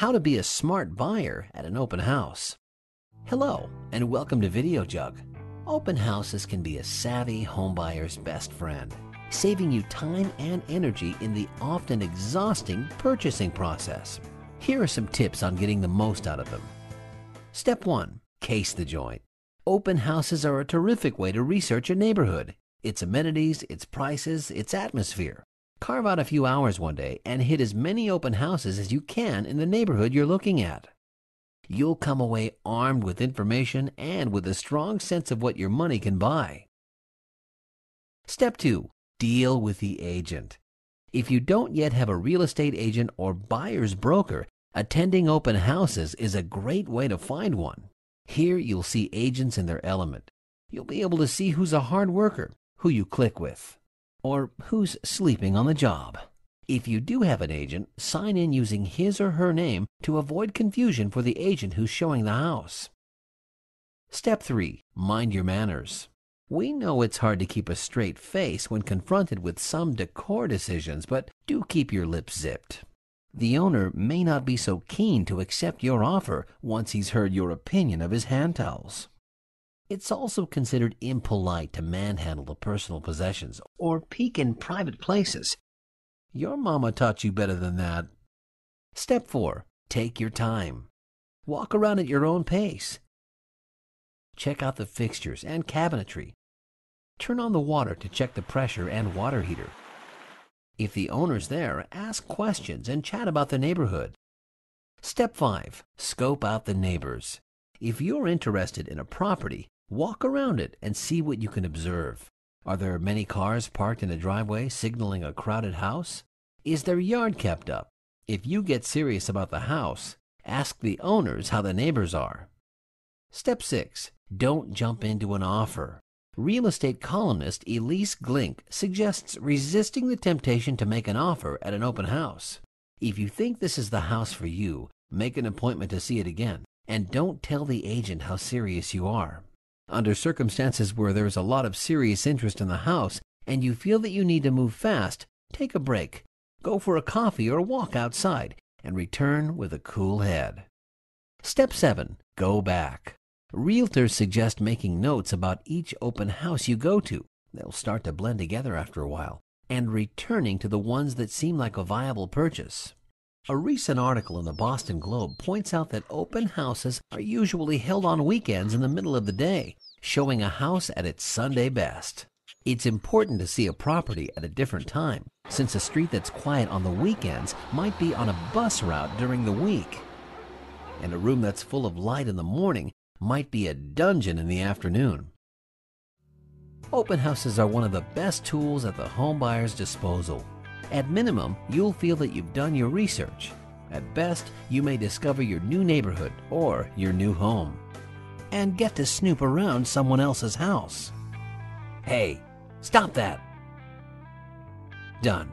How to be a smart buyer at an open house. Hello, and welcome to Video Jug. Open houses can be a savvy homebuyer's best friend, saving you time and energy in the often exhausting purchasing process. Here are some tips on getting the most out of them. Step 1. Case the joint. Open houses are a terrific way to research a neighborhood, its amenities, its prices, its atmosphere. Carve out a few hours one day and hit as many open houses as you can in the neighborhood you're looking at. You'll come away armed with information and with a strong sense of what your money can buy. Step 2. Deal with the agent. If you don't yet have a real estate agent or buyer's broker, attending open houses is a great way to find one. Here you'll see agents in their element. You'll be able to see who's a hard worker, who you click with, or who's sleeping on the job. If you do have an agent, sign in using his or her name to avoid confusion for the agent who's showing the house. Step 3. Mind your manners. We know it's hard to keep a straight face when confronted with some decor decisions, but do keep your lips zipped. The owner may not be so keen to accept your offer once he's heard your opinion of his hand towels. It's also considered impolite to manhandle the personal possessions or peek in private places. Your mama taught you better than that. Step 4. Take your time. Walk around at your own pace. Check out the fixtures and cabinetry. Turn on the water to check the pressure and water heater. If the owner's there, ask questions and chat about the neighborhood. Step 5. Scope out the neighbors. If you're interested in a property, walk around it and see what you can observe. Are there many cars parked in a driveway signaling a crowded house? Is their yard kept up? If you get serious about the house, ask the owners how the neighbors are. Step 6. Don't jump into an offer. Real estate columnist Elise Glink suggests resisting the temptation to make an offer at an open house. If you think this is the house for you, make an appointment to see it again, and don't tell the agent how serious you are. Under circumstances where there is a lot of serious interest in the house and you feel that you need to move fast, take a break, go for a coffee or walk outside, and return with a cool head. Step 7. Go back. Realtors suggest making notes about each open house you go to. They'll start to blend together after a while, and returning to the ones that seem like a viable purchase. A recent article in the Boston Globe points out that open houses are usually held on weekends in the middle of the day, showing a house at its Sunday best. It's important to see a property at a different time, since a street that's quiet on the weekends might be on a bus route during the week. And a room that's full of light in the morning might be a dungeon in the afternoon. Open houses are one of the best tools at the home buyer's disposal. At minimum, you'll feel that you've done your research. At best, you may discover your new neighborhood or your new home, and get to snoop around someone else's house. Hey, stop that! Done.